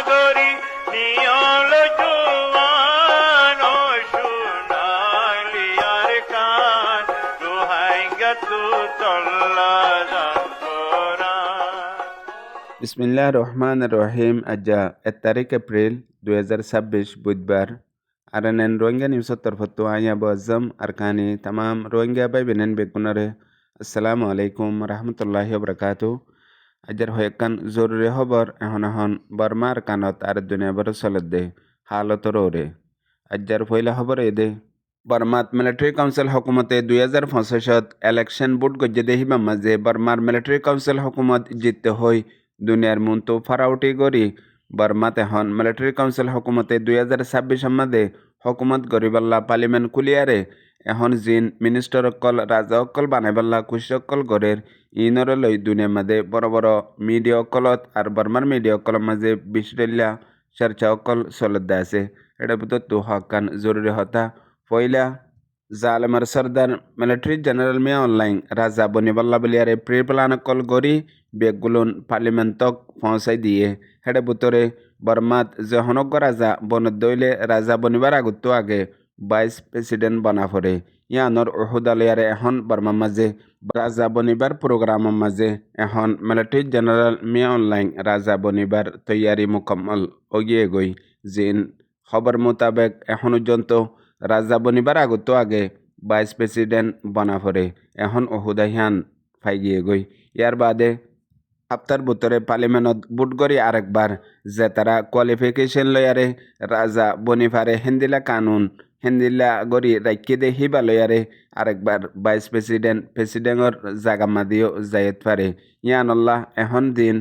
গরি নিয়ল জুয়ান ও শুনালি আর কান দোহাই গতু তল্লা বিসমিল্লাহ রহমান রহিম। আজ্জা 1 তারিখ এপ্রিল 2026 বুধবার। আরানেন রোহিঙ্গা নিউজ তরফতো আয়া বজম আরকানি তামাম রোহিঙ্গা বাই বেনেন বেকুনারে আসসালামু আলাইকুম রহমতুল্লাহি ওবরাকাতু। আজ্জার হয়েকান জরুরি খবর এখন বর্মার কানত আর দুনিয়া বড় চলদে হালতর ওরে। আজ্জার পয়লা খবর এদে বর্মাত মিলিটারি কাউন্সিল হকুমতে 2025 ইলেকশন বুট গজ্জে দেহিবা মাঝে বর্মার মিলিটারি কাউন্সিল হকুমত জিততে হই দুনিয়ার মুন্তু ফারাউটি গরি বর্মাত এখন মিলিটারি কাউন্সিল হকুমতে 2026 মাঝে হকুমত গরিবাল্লা পার্লিমেন্ট কুলিয়ারে এখন জিন মিনিস্টার অকল রাজা অকল বানাইবাল্লা কুশি অকল গরের ইনরে লই দুনিয়ার মাঝে বড় বড় মিডিয়া অকলত আর বর্মার মিডিয়া অকলের মাঝে বিশরেল্লা চর্চা অকল চলতে আছে। এটা ভিতর তো হকান জরুরি হতা পয়লা জালেমার সর্দার মিলিটারি জেনারেল মিয়া অনলাইন রাজা বনিবাল্লা বলিয়ারে প্রি প্লান কল গড়ি বেগগুলোন পার্লিমেন্টক পৌঁছাই দিয়ে হেডে ভিতরে বর্মাত যে হনজ্ঞ রাজা বনদইলে রাজা বনিবার আগত আগে ভাইস প্রেসিডেন্ট বনা পড়ে ইয়ানোর ওহুদালিয়ারে এখন বর্মার মাঝে রাজা বনিবার প্রোগ্রামের মাঝে এখন মিলিটারি জেনারেল মিয়া অনলাইন রাজা বনিবার তৈয়ারি মুকম্মল ওগিয়ে গই জিন খবর মোতাবেক এখন পর্যন্ত রাজা বনিবার আগত আগে ভাইস প্রেসিডেন্ট বনা পড়ে এখন ওহুদাহিয়ান ফাই গিয়ে গই। ইয়ার বাদে সপ্তাহের ভিতরে পার্লিমেন্টত বুট করি আরেকবার যে তারা কোয়ালিফিকেশন লয়ারে রাজা বনিফারে হেন্দিলা কানুন হেন্দিলা গড়ি রাখি দে হিবা লয়ারে আরেকবার ভাইস প্রেসিডেন্টর জাগামা দিও যাইত পারে ইয়ানল্লাহ এখন দিন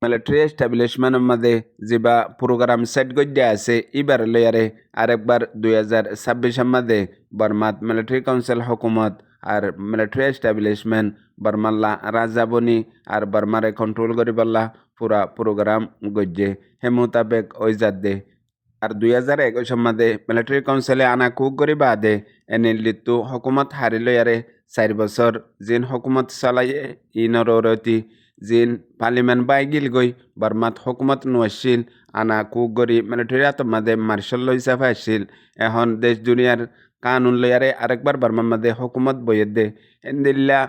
মিলিটারি এস্টাবলিশমেন্টের মধ্যে যেবা প্রোগ্রাম সেট গজ্জা আছে এবার লয়ারে আরেকবার 2026 মধ্যে বর্মাত মিলিটারি কাউন্সিল হকুমত আর মিলিটারি এস্টাবলিশমেন্ট বর্মাল্লা রাজাবনি আর বর্মারে কন্ট্রোল করিবাল্লা পুরা প্রোগ্রাম গজ্জে হে মোতাবেক ওই দে আর 2021 মধ্যে মিলিটারি কাউন্সিলে আনা কুক করি বাদে এনে লিতু হকুমত হারি লয়ারে 4 বছর জিন হকুমত চালাইয়ে ইনরতি জিন পার্লিমেন্ট বাই গিল গই বর্মাত হকুমত নছিল আনা কুক গরি মিলিটারি আতমাদে মার্শাল হিসাবে আসছিল এখন দেশ দুনিয়ার কানুন লয়ারে আরেকবার বর্মার মাঝে হকুমত বইয়ের দে এন্দিল্লা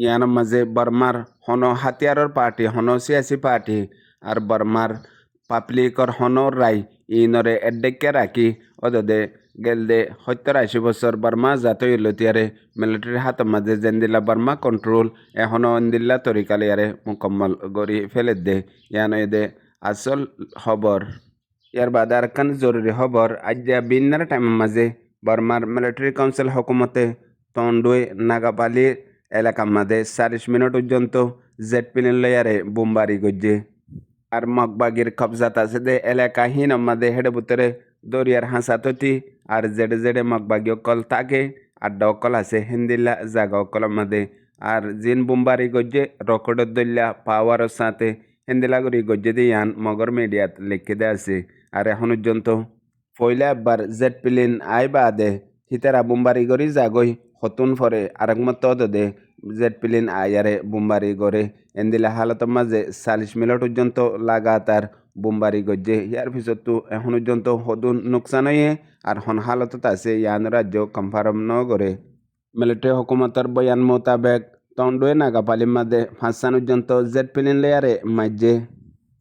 ইয়ানোর মাঝে বর্মার হন হাতিয়ারর পার্টি হন সিয়াসি পার্টি আর বর্মার পাবলিকর হনর রায় ইনরে এডেকে রাখি ওদে গেলদে 70-80 বছর বর্মা জাতই লতিয়ারে মিলিটারি হাতের মাঝে জেন্দিল্লা বর্মা কন্ট্রোল এখনও ইন্দিল্লা তরিকালিয়ারে মুকম্মল গড়ি ফেলে দে ইয়ান এদে আসল খবর। ইয়ার বাদে আর কান জরুরি খবর আজ্জা বিন্নার টাইমের মাঝে বর্মার মিলিটারি কাউন্সিল হকুমতে তন্ডুই নাগাপালি এলাকার মাঝে 40 মিনিট পর্যন্ত জেট প্লেন লয়ারে বোমবারি গজ্জে আর মগবাগির কবজাত আছে দে এলাকাহীন আমাদের হেডে ভিতরে দরিয়ার হাসাততি আর জেডে জেডে মগবাগি অকল থাকে আড্ডা অকল আছে হিন্দিল্লা জাগা অকল আমাদের আর জিন বোমবারি গজ্জে রকেটের দল্লা পাওয়ারের সাথে হিন্দিলা করি গজ্জে দিয়ে ইয়ান মগর মিডিয়াত লিখে দে আছে। আর এখন পর্যন্ত পয়লা একবার জেট প্লেন আই বাদে হিতারা বোমবারি করি যাগই হতুন ফরে আরেক মতো দে জেট প্লেন আয়ারে বোমবারি করে এন্দিলা হালতের মাঝে 40 মিনিট পর্যন্ত লাগাতার বোমবারি গজ্জে ইয়ার পিছত এখন পর্যন্ত হদুন নোকসান হয়ে আর হন হালতত আছে ইয়ান রাজ্য কনফার্ম ন করে। মিলিটারি হুকুমতের বয়ান মোতাবেক তন্ডুয়ে নাগাপালির মাঝে 5 পর্যন্ত জেট প্লেন লেয়ারে মাঝে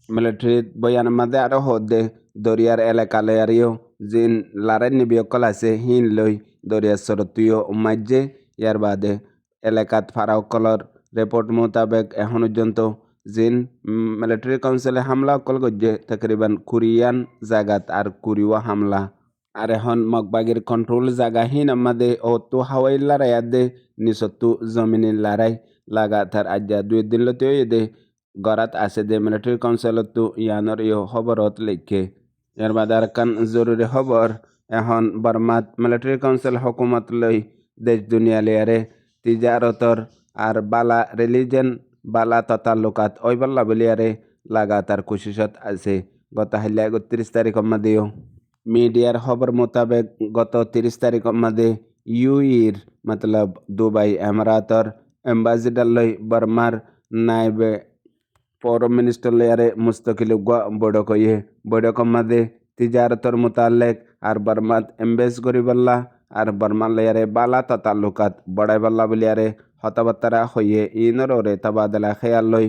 মিলিটারি বয়ানের মাঝে আরও হদে দরিয়ার এলাকা লেয়ারিও জিন লারের নিবিয়কল আছে হিন লই দরিয়ার সরতুয় মাঝে ইয়ার বাদে এলাকাত ফারাউকলর রিপোর্ট মোতাবেক এখন পর্যন্ত জিন মিলিটারি কাউন্সিলে হামলা অকল গজ্জে তকরিবান কুরিয়ান জাগাত আর কুরিওয়া হামলা আর এখন মগবাগির কন্ট্রোল জাগাহীন আমাদের অতো হাওয়াই লড়াই দে নিচতু জমিনের লড়াই লাগাতার আজ্জা 2 দিন লতে দে গরাত আছে দে মিলিটারি কাউন্সিলত ইয়ানোর খবরত লিখে। এর বাদে আর কান জরুরি খবর এখন বর্মাত মিলিটারি কাউন্সিল হকুমত লই দেশ দুনিয়া লিয়ারে তিজারতর আর বালা রিলিজেন বালা তথা লোকাত ওইবাল্লা বলিয়ারে লাগাতার কোশিশত আছে। গত হাইলা 31 তারিখ মাদেও মিডিয়ার খবর মোতাবেক গত 30 তারিখ মাদে ইউইর মতলব দুবাই এমারাতর এম্বাসিডার লই বর্মার নাইবে ফরেন মিনিস্টার লেয়ারে মুস্তাকিল বৈঠক হইয়ে বৈঠকের মাঝে তিজারতর মোতালেক আর বর্মাত এমবেস গরিবাল্লা আর বর্মা লেয়ারে বালা তাতাল্লুকাত বড়াইবাল্লা বলিয়ারে হতাবার্তারা হইয়ে ইনরে তাবাদলা খেয়াল লই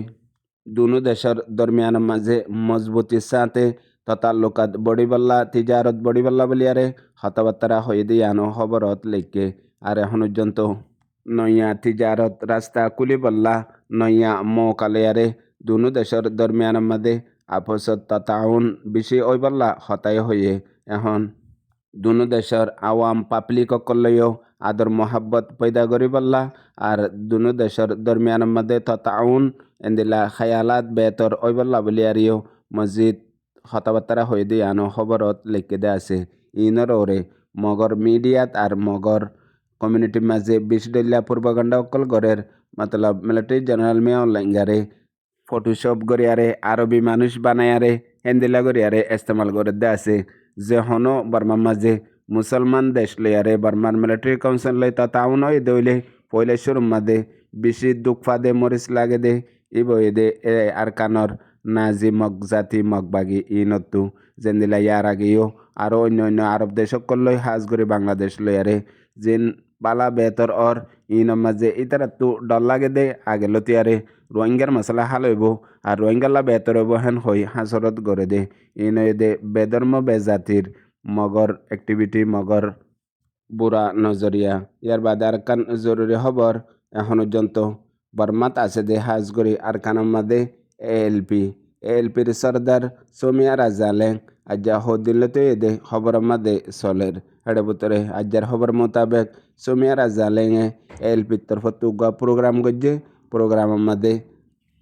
দুনো দেশের দরমিয়ান মাঝে মজবুতির সাথে তাতাল্লুকাত বড়িবাল্লা তিজারত বড়িবাল্লা বলিয়ারে হতাবার্তারা হয়ে দিয়ানো খবরত লেখকে আর এখন পর্যন্ত নইয়া তিজারত রাস্তা কুলিবল্লা নইয়া মৌকালেয়ারে দুনো দেশের দরমিয়ান মাঝে আপসত তাতাউন বেশি ওইবল্লা হতায় হয়ে এখন দুনো দেশের আওয়াম পাবলিক লইও আদর মোহাব্বত পয়দা করিবল্লা আর দুনো দেশের দরমিয়ান মধ্যে তাতাউন এন্দিলা খায়ালাত বেতর ওইবল্লা বলিয়ারিও মসজিদ হতাবার্তারা হয়ে দিয়ে আনো খবরত লিখে দে আছে ইনর ওরে মগর মিডিয়াত আর মগর কমিউনিটির মাঝে বিশডল্লা পূর্বগণ্ডা গড়ের মতলব মিলিটারি জেনারেল মেয় লাইঙ্গারে ফটোশপ গড়িয়ারে আরবি মানুষ বানায়ারে হেন্দিলা গড়িয়ারে ইস্তেমাল করে দে আছে যে হনো বর্মার মাঝে মুসলমান দেশ লইয়ারে বর্মার মিলিটারি কাউন্সিল লই তাউন হয়ে দইলে পয়লে শুরুর মাঝে বেশি দুঃখ ফাদে মরিচ লাগে দে ইবই দে আর কানর নাজি মগজাতি মগবাগি ইনতু জেন্দিলা ইয়ার আগেও আরও অন্য অন্য আরব দেশ লই হাজ করে বাংলাদেশ লইয়ারে যেন বালা বেতর অর ইনর মাঝে ইতারা তু ডর লাগে দে আগে লতিয়ারে রোহিঙ্গার মশলা হাল হইব আর রোহিঙ্গালা বেতর হইব হেন হই হাসরত গড়ে they in they বেধর্ম বেজাতির Magar activity মগর বুড়া নজরিয়া ইয়ার বাদে আর কান জরুরি খবর এখন পর্যন্ত বর্মাত আছে দে হাজগরি আর কানের মাঝে এএলপির সর্দার সোমিয়া রাজালে আজ্জা হদিল্লতে দে খবরের মাঝে চলের হেডে ভিতরে আজ্জার খবর মোতাবেক সোমিয়া রাজালেঙে এএলপির তরফ তুগা প্রোগ্রাম গজ্জে প্রোগ্রামের মাঝে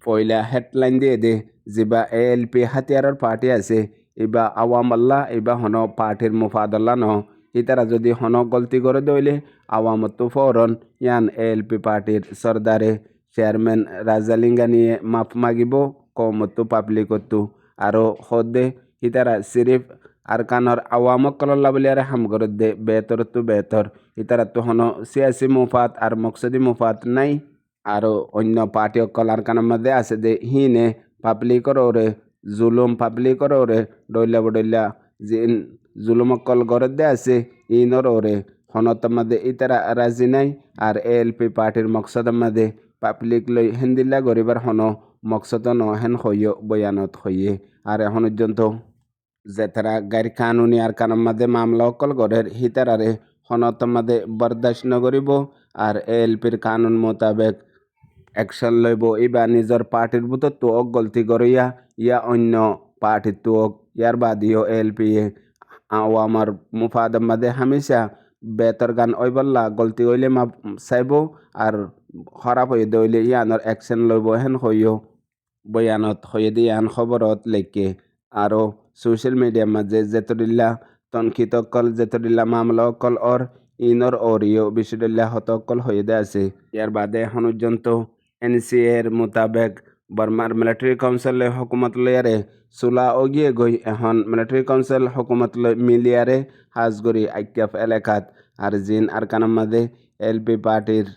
পয়লা হেডলাইন দিয়ে দে যেবা এএলপি হাতিয়ারের পার্টি আছে এবা আওয়াম আল্লাহ এবা হন পার্টির মুফাদল্লা ন ইতারা যদি হন গলতি করে দইলে আওয়ামতো ফরন ইয়ান এএলপি পার্টির সর্দারে চেয়ারম্যান রাজালিঙ্গা নিয়ে মাফ মাগিব কমতো পাবলিকতো আরও হদে ইতারা সিরিফ আর কানর আওয়ামক কলল্লা বলিয়ারে হাম করে দে বেতর তো বেতর ইতারা তো হন সিয়াসি মুফাত আর মকসদি মুফাত নাই আরও অন্য পার্টি অকল আর কানের মধ্যে আছে দে হিনে পাবলিকর ওরে জুলুম পাবলিকর ওরে ডইলা বডইলা জিন জুলুম অকল গড়ে দে আছে ইনর ওরে হনত মধ্যে ইতারা রাজি নাই আর এএলপি পার্টির মকসদের মধ্যে পাবলিক লই হেন্দিল্লা গরিবার হন মকসদ ন হেন হইয় বয়ানত হইয়ে আর এখন পর্যন্ত যেতারা গাড়ি কানুনি আর কানের মধ্যে মামলা অকল গড়ের হিতারারে হনত মধ্যে বরদাস্ত নগরিব আর এএলপির কানুন মোতাবেক অ্যাকশন লইব ইবা নিজের পার্টির বুতো তোক গলতি করিয়া ইয়া অন্য পার্টির তোক ইয়ার বাদিও এএলপি আওয়ামার মুফাদর মাঝে হামেশা বেতর গান ওইবল্লা গলতি হইলে মা চাইব আর খারাপ হয়ে দইলে ইয়ানোর অ্যাকশন লইব হেন হইও বয়ানত হয়ে দিয়ে আন খবরত লেখকে আরও সোশ্যাল মিডিয়ার মাঝে যেতরিল্লা তনখিত অকল যেতরিল্লা মামলা অকল অর ইনর ওরিও বিশ্বদুল্লাহ হতকল হয়ে দে আছে ইয়ার বাদে এখন পর্যন্ত এনসিএর মোতাবেক বর্মার মিলিটারি কাউন্সিল হকুমত লয়ারে চুলা অগিয়ে গই এখন মিলিটারি কাউন্সিল হকুমত মিলিয়ারে হাজগরি আইক্যাফ এলাকাত আর জিন আর কানার মাঝে এলপি পার্টির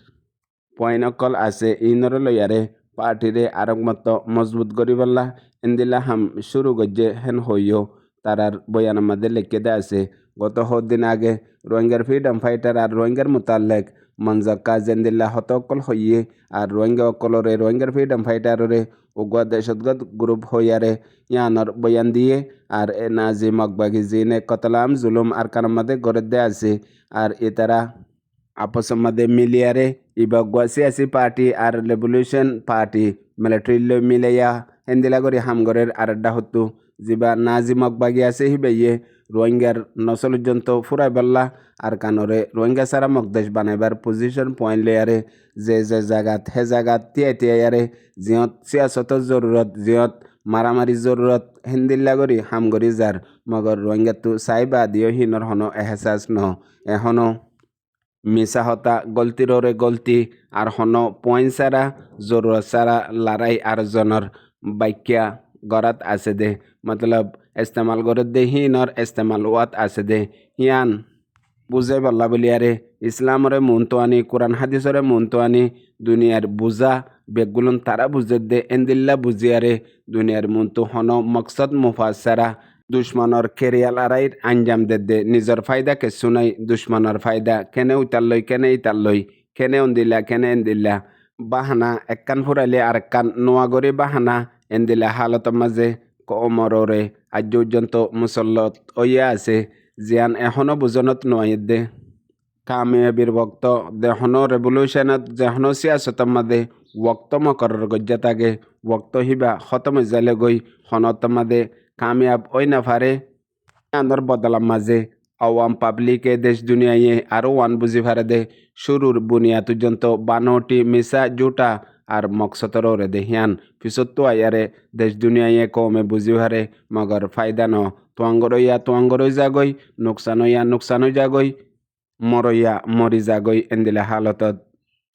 পয়েন্ট অকল আছে ইনর লয়ারে পার্টিরে আরক মতো মজবুত করিবল্লা ইন্দিলা হাম শুরু গজ্জে হেন হইও তারার বয়ানের মধ্যে লিখে দে আছে গত দিন আগে রোহিঙ্গার ফ্রিডম ফাইটার আর রোহিঙ্গার মোতালেক মঞ্জক্কা জেন্দিল্লা হতকল হইয়ে আর রোহিঙ্গা অকলরে রোহিঙ্গার ফ্রিডম ফাইটাররে উগ্র দহশতগত গ্রুপ হইয়ারে ইয়ানর বয়ান দিয়ে আর এ নাজি মকবাগি জিনে কতলাম জুলুম আর কানার মধ্যে গড়ে দে আছে আর এতারা আপসের মধ্যে মিলিয়ারে ইবা সিয়াসি পার্টি আর রেভলিউশন পার্টি মিলিটারি মিলাইয়া হেন্দিলা করে হামগরের আড্ডা হতো যিবা নাজি মকবাগি আছে হিবাইয়ে রোহিঙ্গার নসল পর্যন্ত ফুরাই বললা আর কানরে রোহিঙ্গা সারা মকদেশ বানাইবার পজিশন পয়েন্ট লেয়ারে যে জায়গাত হে জায়গাত তিয়ারে জিয়ত সিয়াসতর জরুরত জিয়ত মারামারি জরুরত হেন্দিল্লা করি হামগরি যার মগর রোহিঙ্গা তো চাইবা দিও হিনর হন এহেসাস ন এখনো মিশা হতা গলতির ওরে গলতি আর হন পয়েন্ট সারা জরুরত সারা লড়াই আর জনের বাক্যা গড়াত আছে দে মতলব ইস্তেমাল করে দে হিনর ইস্তেমাল ওয়াত আছে দে হিয়ান বুঝে বল্লা বলিয়ারে ইসলামরে মনতো আনি কোরআন হাদিসরে মনতো আনি দুনিয়ার বুঝা বেগুলুন তারা বুঝে দে এন্দিল্লা বুঝিয়ারে দুনিয়ার মুন্তু হন মকসদ মুফাসারা দুশ্মনর কেরিয়াল আড়াইর আঞ্জাম দে নিজের ফায়দা কে শুনাই দুশ্মনর ফায়দা কেনে উতাল্লই কেনে ইতাল্লই কেনে অন্দিল্লা কেনে এন্দিল্লা বাহানা এককান ফুরাইলে আর এককান নোয়াগরি বাহানা এন্দিল্লা হালত মাঝে কমররে আজ পর্যন্ত মুসল্লত ওইয়া আছে জিয়ান এখনো বুজনত নোয়াইদ দে কামিয়াবির বক্ত দেহনো রেভলিউশনত যেহনো সিয়াসতর মাদে ওক্ত মকরর গজ্জা তাগে ওক্ত হিবা খতম জালে গই হনত মাদে কামিয়াব ওই না ফারে আন্দর বদলাম মাঝে আওয়াম পাবলিকে দেশ দুনিয়ায় আরও ওয়ান বুঝি ফারে দে শুরুর বুনিয়া পর্যন্ত বানোটি মিসা জুটা আর মকসতর রে দে হিয়ান পিছত আয়ারে দেশ দুনিয়ায় কমে বুঝি ফারে মগর ফায়দা ন তোয়াঙ্গরইয়া যাগই নুকসান যাগই মরইয়া মরি যাগই এন্দিলা হালতত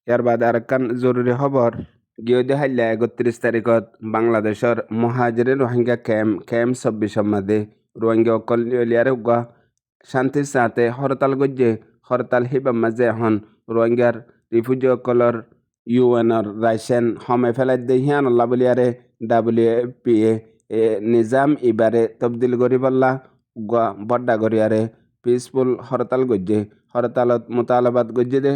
ইয়ার বাদ আর কান জরুরি খবর গিয়ে দেখাইলা ৩১ তারিখত বাংলাদেশের মহাজিরে রোহিঙ্গা ক্যাম্প ২৬ মাদে রোহিঙ্গা অকল লিয়ারে উগা শান্তির সাথে হরতাল গজ্জে হরতাল হিবা মাঝে এখন রোহিঙ্গার রিফিউজি অকলর ইউএনর রাইসেন হমে ফেলাই দে হিয়ান আল্লাহ বলিয়ারে WFP এ নিজাম ইবারে তবদিল করি বললা উগা বড্ডা করিয়ারে পিসফুল হরতাল গজ্জে হরতালত মোতালাবাদ গজ্জে দে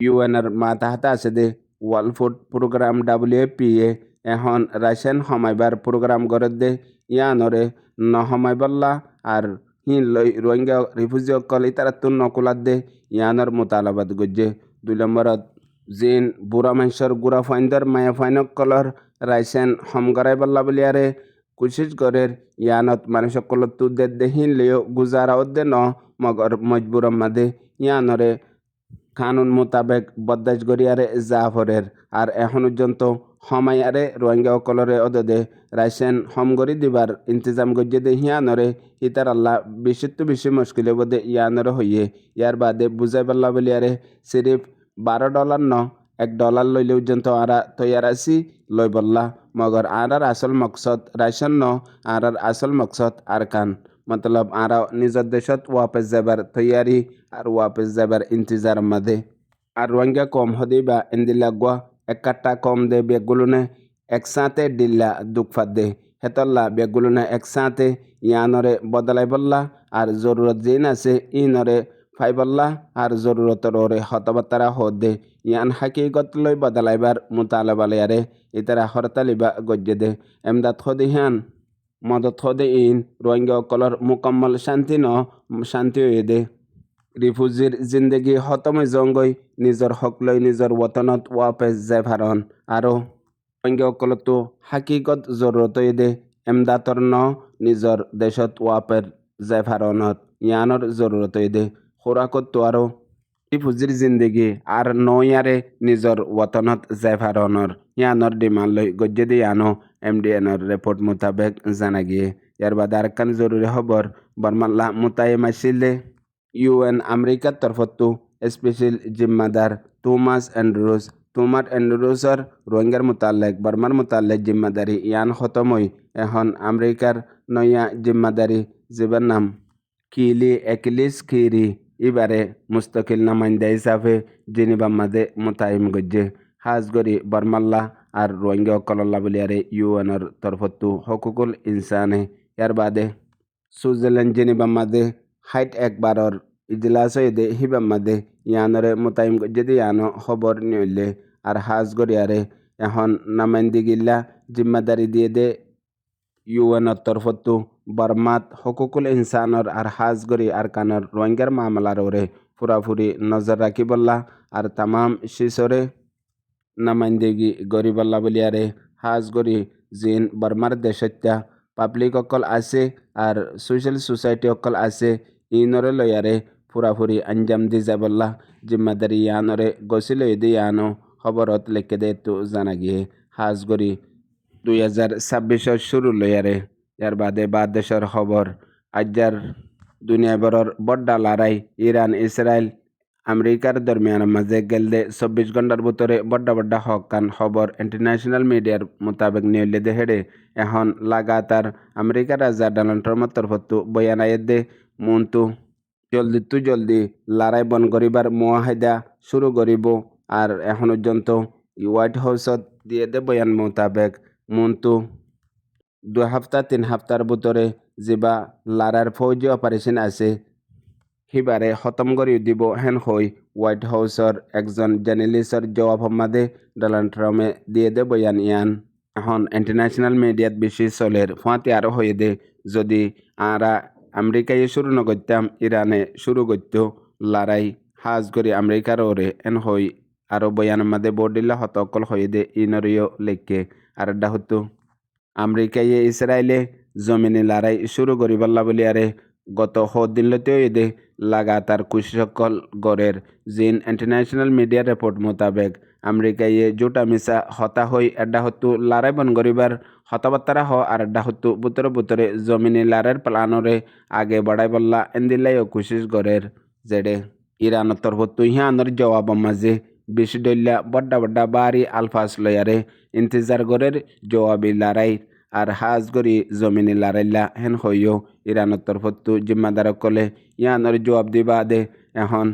ইউএনর মাথা হাতে আছে দে ওয়ার্ল্ড ফুড প্রোগ্রাম WFP এখন রাশিয়ান হমাইবার প্রোগ্রাম করে দে ইয়ানরে নহমাই বললা আর হিন লই রোহিঙ্গা রিফিউজি অকল ইতারাতুন নকুলাদ দে ইয়ানর মোতালাবাদ গজ্জে ২ নম্বরত জিন বুড়া মানুষের গুড়া ফাইন্দর মায়া ফাইনক কলর রাইসেন হম গড়াই বললা বলিয়ারে কুশিস গরের ইয়ানত মানুষ সকল তুদের দেহিন লিও গুজারা দে ন মগর মজবুরম মাদে ইয়ানরে কানুন মোতাবেক বদাস গরিয়ারে জাফরের আর এখন পর্যন্ত হমাইয়ারে রোহিঙ্গা অকলরে অদদে রাইসেন হমগরি দিবার ইন্তজাম গজ্জে দে হিয়ানরে হিতার আল্লাহ বেশি মুশকিলে বোধে ইয়ানরে হইয়ে ইয়ার বাদে বুঝাই পাল্লা বলিয়ারে সিরিফ $12 ন $1 লইলে পর্যন্ত আরা তৈয়ার আছি লই বললা মগর আরার আসল মকসদ রাইসেন ন আরার আসল মকসদ আর কান মতলব আরা নিজের দেশত ওয়াপস যাবার তৈয়ারি আর ওয়াপস যাবার ইন্তজার মাদে আর রোহিঙ্গা কম হদি বা ইন্দিল্লা গুয়া একটা কম দে বেগুলুনে একসাথে ডিল্লা দুঃখফাত দে হেতল্লা বেগুলুনে একসাথে ইয়ানরে বদলাই বললা আর জরুরত জিন আছে ইনরে ফাই বললা আর জরুরতর ওরে হতবাতারা হদ দে ইয়ান হাকিগত লই বদলাইবার মুতালাবালিয়ারে ইতারা হরতালিবা গজ্জে দে এমদাদ হদি হিয়ান মদত হদে ইন রোহিঙ্গা অকলর মুকম্মল শান্তি হয়ে দে রিফিউজির জিন্দগি হতমে জঙ্গই নিজর হক লই নিজর ওতনত ওয়াপেস যায় ভারণ আরও রোহিঙ্গা অকলতো হাকিগত জরুরত দে এমদাতর ন নিজর দেশত ওয়াপের যায় ভারণত ইয়ানর জরুরত দে খোরাকত আরও রিফিউজির জিন্দগি আর নয়ারে নিজর ওতনত যায় ভারণর ইয়ানর ডিমান্ড লই গজ্জে দিয়ে আনো MDNর রিপোর্ট মোতাবেক জানা গিয়ে ইয়ার বাদ আর কান জরুরি খবর বর্মাল্লা মোতায়েম আসিলে UN আমেরিকার তরফতো স্পেশাল জিম্মাদার তোমাস অ্যান্ড্রুসর রোহিঙ্গার মোতালেক বর্মার মোতালেক জিম্মাদারি ইয়ান খতমই এখন আমেরিকার নয়া জিম্মাদারি যেবার নাম একিলিস খিরি এবারে মুস্তকিল নামাইন্দা হিসাবে জেনেভা মাদে মোতায়েম গজ্জে হাজগরি বর্মাল্লা আর রোহিঙ্গা অকল্লা বলিয়ারে UNর তরফতো হকুকুল ইনসানে ইয়ার বাদে সুইজারল্যান্ড জেনেভা মাদে হাইট একবারর ইজলাস দে হিবা মাদে ইয়ানরে মোতায়েম যদি ইয়ানো খবর নিলে আর হাজ গরিয়ারে এখন নামাইন্দিগিল্লা জিম্মাদারি দিয়ে দে UN তরফতো বর্মাত হকুকুল ইনসানর আর হাজ গরি আর কানর রোহিঙ্গার মামলার ওরে পুরাপুরি নজর রাখি বললা আর তামাম শিশরে নামাইন্দিগি গরিবল্লা বলিয়ারে হাজ গরি জিন বর্মার দেশত্যা পাবলিক অকল আছে আর সোশ্যাল সোসাইটি অকল আছে ইনরে লয়ারে পুরাপুরি আঞ্জাম দি যাবল্লা জিম্মাদারি ইয়ানরে গছিলই দি ইয়ানো খবরত লেখে দে তো জানা গিয়ে হাজ গরি 2026 শুরু লয়ারে ইয়ার বাদে দেশের খবর আজ্জার দুনিয়াভরর বড্ডা লড়াই ইরান ইসরায়েল আমেরিকার দরমিয়ান মাঝে গেলদে 24 ঘন্টার ভিতরে বড্ডা হকান খবর ইন্টারন্যাশনাল মিডিয়ার মোতাবেক নিউলে দে হেডে এখন লাগাতার আমেরিকার রাজা ডোনাল্ড ট্রাম্পের তরফতো বয়ান দে মন্তু জলদি লড়াই বন করিবার মুয়াহিদা শুরু করিব আর এখন পর্যন্ত হোয়াইট হাউসত দিয়ে দে বয়ান মোতাবেক মন্তু 2 সপ্তাহ 3 সপ্তাহর ভিতরে যেবা লারার ফৌজি অপারেশন আছে সিবাৰে খতম কৰি দিব হেন হৈ হোৱাইট হাউচৰ একজন জাৰ্নেলিষ্টৰ জবাব সমাদে ডোনাল্ড ট্ৰাম্পে দিয়ে দে বয়ান ইয়ান এখন ইন্টারন্যাশনাল মিডিয়াত বেশি চলের ফাঁতে আরও হয়ে দে যদি আরা আমেরিকায় শুরু নগরতাম ইরানে শুরু করতো লড়াই হাজ করে আমেরিকার ওরে এন হই আরও বয়ান মাদে বর্ডিল্লা হতকল হয়ে দে ইনরিও লেখকে আর ডাহতো আমেরিকায় ইসরায়েলে জমিনে লড়াই শুরু করি বললা বলি আরে গত দিনলতেও এদে লাগাতার কুশসকল গড়ের জিন ইন্টারন্যাশনাল মিডিয়া রিপোর্ট মোতাবেক আমেরিকায় জোটা মিসা হতা হই এড্ডা হতু লড়াই বন করিবার হতাবার্তারা হ আর এড্ডা হতু বুতরে বুতরে জমিনে লড়াইয়ের প্লানরে আগে বাড়াই বললা এন্দিল্লাই ও কুশিস গড়ের জেডে ইরানের তরফ ইহানোর জবাব মাঝে বেশি ডল্লা বড্ডা বড্ডা বাড়ি আলফাস লয়ারে ইন্তজার গড়ের জবাবি লড়াই আর হাজ গরি জমিনে লড়াইলা হেন হইও ইরানের তরফ জিম্মাদার কলে ইয়ানোর জবাব দিবা দে এখন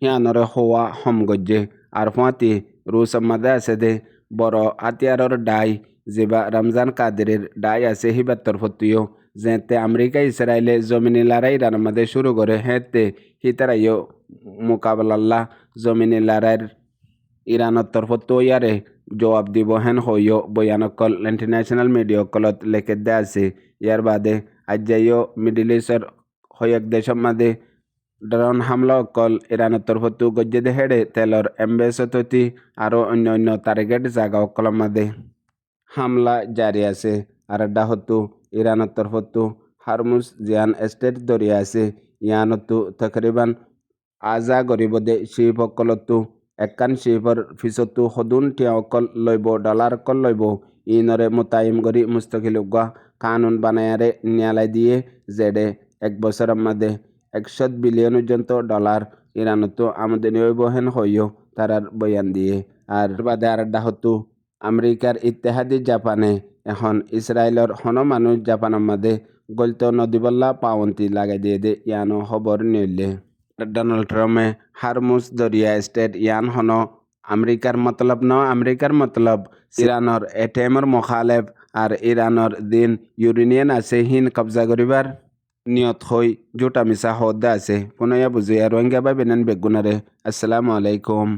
ইয়ানোর হওয়া হম গজ্জে আর ফাঁতি রুস মাদে আছে দে বড় হাতিয়ারর ডাই যেবা রমজান কাদেরের ডাই আছে হিবার তরফতিও যেতে আমেরিকা ইসরায়েলে জমিনে লড়াই ইরান মাদে শুরু করে হেতে হিতারাইও মোকাবেলা জমিনে লড়াইয়ের ইরানের তরফতো ইয়ারে জবাব দিব হেন হইও বয়ানকল ইন্টারন্যাশনাল মিডিয়া কলত লেখে দে আছে ইয়ার বাদে আজ যাইও মিডিল ইস্টর হয়েক দেশের মাদে ড্রোন হামলা অকল ইরানের তরফতো গজ্জে দে হেডে তেলর এম্বেসতি আরও অন্য অন্য টার্গেট জায়গা অকলের মাদে হামলা জারি আছে আর ডাহতো ইরানের তরফতো হারমুজ জিয়ান স্টেট দরিয়া আছে ইয়ানতো তকরিবান আজা গরিবদে শিব অকলতো একান শিবর ফিসতো সদুন টিয়া অকল লইব ডলার অকল লইব ইনরে মোতায়েম করি মুস্তকিল কানুন বানায়ারে নিয়ালাই দিয়ে জেডে 1 বছরের মধ্যে 100 বিলিয়ন পর্যন্ত ডলার ইরানতো আমদানি হইব হেন হইও তারার বয়ান দিয়ে আর বাদে আর ডাহতো আমেরিকার ইত্তেহাদি জাপানে এখন ইসরায়েলের হন মানুষ জাপানের মধ্যে গলত নদীবল্লা পাওয়ন্তি লাগাই দিয়ে দে ইয়ানো খবর নিলে ডোনাল্ড ট্রাম্পে হারমুজ দরিয়া স্টেট ইয়ান হন আমেরিকার মতলব ন আমেরিকার মতলব ইরানোর এটিএমর মোখালেফ আর ইরানোর দিন ইউরেনিয়ান আছে হিন কবজা করিবার নিয়ত হই জোটা মিশা হদ্দা আছে পুনয়া বুঝিয়া রোহিঙ্গা বা বেনান বেগুনারে আসসালামু আলাইকুম।